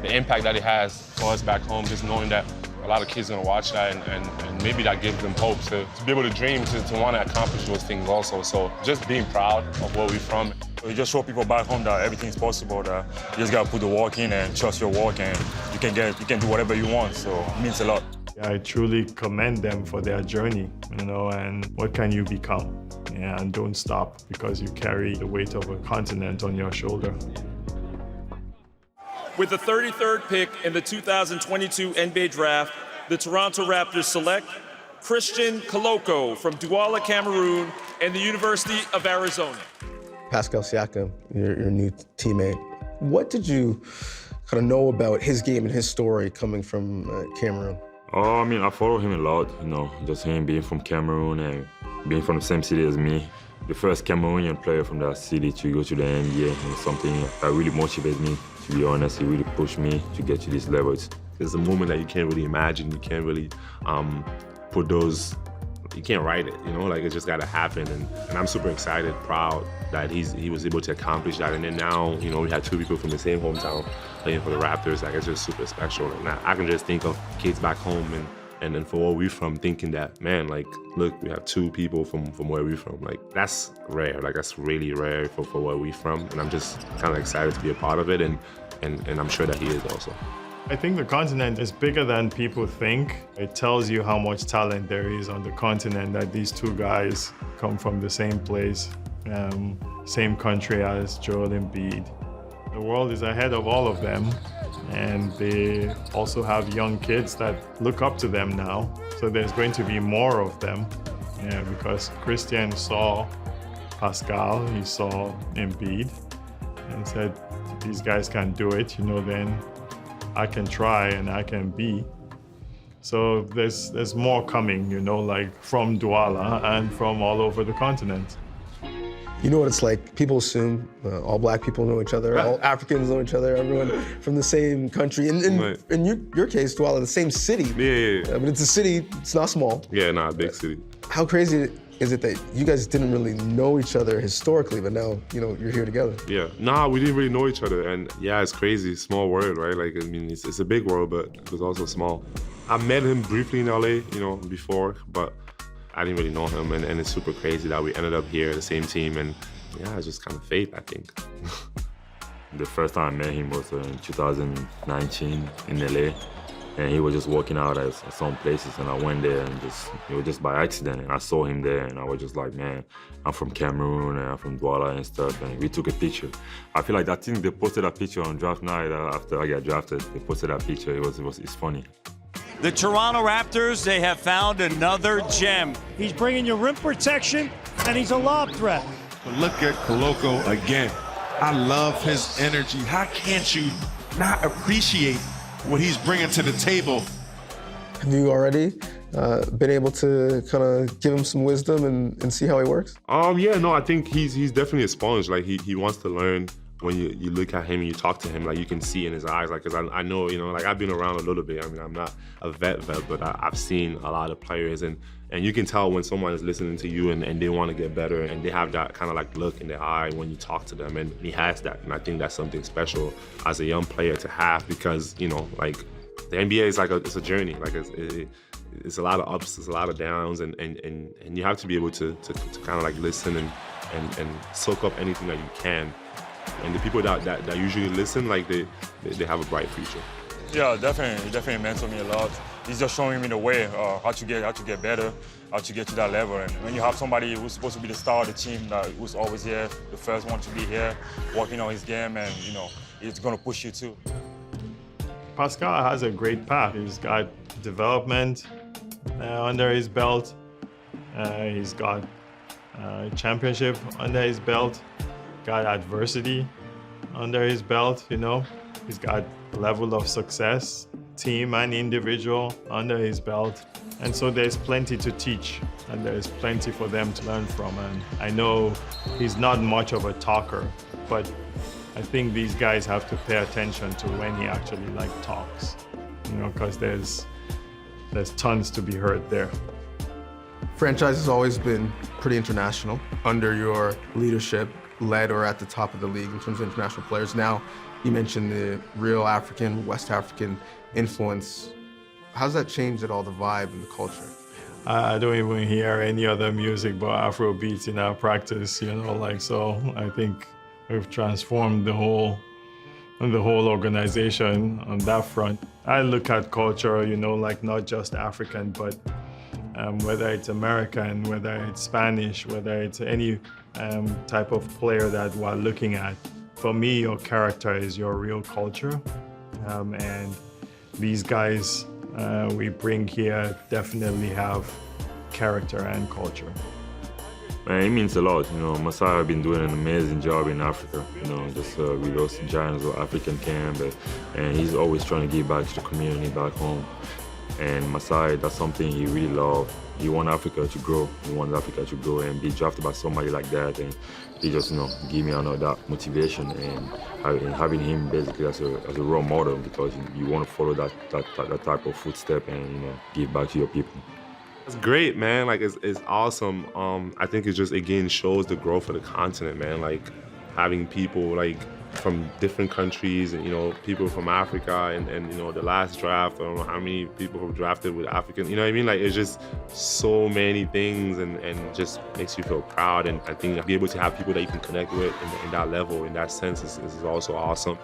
The impact that it has for us back home, just knowing that a lot of kids are gonna watch that and maybe that gives them hope to be able to dream, to want to accomplish those things also. So just being proud of where we're from. You just show people back home that everything's possible, that you just gotta put the work in and trust your work, and you can do whatever you want, so it means a lot. I truly commend them for their journey, and what can you become? Yeah, and don't stop, because you carry the weight of a continent on your shoulder. With the 33rd pick in the 2022 NBA Draft, the Toronto Raptors select Christian Koloko from Douala, Cameroon, and the University of Arizona. Pascal Siakam, your new teammate. What did you kind of know about his game and his story coming from Cameroon? Oh, I mean, I follow him a lot, just him being from Cameroon and being from the same city as me. The first Cameroonian player from that city to go to the NBA is something that really motivates me, to be honest. It really pushed me to get to this level. It's a moment that you can't really imagine. You can't really put those, you can't write it, like it just gotta happen. And I'm super excited, proud that he was able to accomplish that. And then now, we had two people from the same hometown playing for the Raptors. Like, it's just super special. And I can just think of kids back home and then for where we're from, thinking that, man, like, look, we have two people from where we're from. Like, that's rare. Like, that's really rare for where we're from. And I'm just kind of excited to be a part of it, and I'm sure that he is also. I think the continent is bigger than people think. It tells you how much talent there is on the continent, that these two guys come from the same place, same country as Joel Embiid. The world is ahead of all of them, and they also have young kids that look up to them now. So there's going to be more of them, because Christian saw Pascal, he saw Embiid, and said, these guys can do it, then I can try and I can be. So there's more coming, like from Douala and from all over the continent. You know what it's like? People assume all black people know each other, all Africans know each other, everyone from the same country. In your case, Douala, the same city. Yeah. But it's a city, it's not small. Yeah, a big city. How crazy is it that you guys didn't really know each other historically, but now, you're here together? Yeah, we didn't really know each other. And yeah, it's crazy, small world, right? Like, I mean, it's a big world, but it's also small. I met him briefly in LA, before, but I didn't really know him, and it's super crazy that we ended up here, the same team, and yeah, it's just kind of fate, I think. The first time I met him was in 2019 in LA, and he was just walking out at some places, and I went there, and it was just by accident, and I saw him there, and I was just like, man, I'm from Cameroon, and I'm from Douala and stuff, and we took a picture. I feel like that team, they posted that picture on draft night after I got drafted. They posted that picture, it's funny. The Toronto Raptors, they have found another gem. He's bringing you rim protection, and he's a lob threat. But look at Koloko again. I love his energy. How can't you not appreciate what he's bringing to the table? Have you already been able to kind of give him some wisdom and see how he works? Yeah, no, I think he's definitely a sponge. Like, he wants to learn. When you look at him and you talk to him, like, you can see in his eyes, like, because I know, like, I've been around a little bit. I mean, I'm not a vet, but I've seen a lot of players, and you can tell when someone is listening to you and they want to get better, and they have that kind of like look in their eye when you talk to them, and he has that, and I think that's something special as a young player to have, because, like, the NBA is like it's a journey, like it's a lot of ups, it's a lot of downs, and you have to be able to kind of like listen and soak up anything that you can. And the people that usually listen, like, they have a bright future. Yeah, definitely meant to me a lot. He's just showing me the way, how to get better, how to get to that level. And when you have somebody who's supposed to be the star of the team, who's always here, the first one to be here, working on his game, and it's gonna push you too. Pascal has a great path. He's got development under his belt. He's got championship under his belt. Got adversity under his belt, He's got a level of success, team and individual, under his belt. And so there's plenty to teach, and there's plenty for them to learn from. And I know he's not much of a talker, but I think these guys have to pay attention to when he actually talks, because there's tons to be heard there. Franchise has always been pretty international under your leadership. led or at the top of the league in terms of international players. Now, you mentioned the real African, West African influence. How's that changed at all, the vibe and the culture? I don't even hear any other music but Afro beats in our practice, you know, like, so I think we've transformed the whole organization on that front. I look at culture, you know, like not just African, but whether it's American, whether it's Spanish, whether it's any type of player that we're looking at. For me, your character is your real culture. And these guys we bring here definitely have character and culture. Man, it means a lot. You know, Masai have been doing an amazing job in Africa. You know, just with those giants of African camp, and he's always trying to give back to the community back home. And Masai, that's something he really loves. He wants Africa to grow. He wants Africa to grow and be drafted by somebody like that. And he just, you know, give me another motivation and having him basically as a role model, because you want to follow that type of footstep and, you know, give back to your people. It's great, man. Like, it's awesome. I think it just, again, shows the growth of the continent, man. Like, having people, like, from different countries, and, you know, people from Africa, and you know, the last draft, I don't know how many people were drafted with African, you know what I mean? Like, it's just so many things, and just makes you feel proud. And I think be able to have people that you can connect with in that level, in that sense, is also awesome.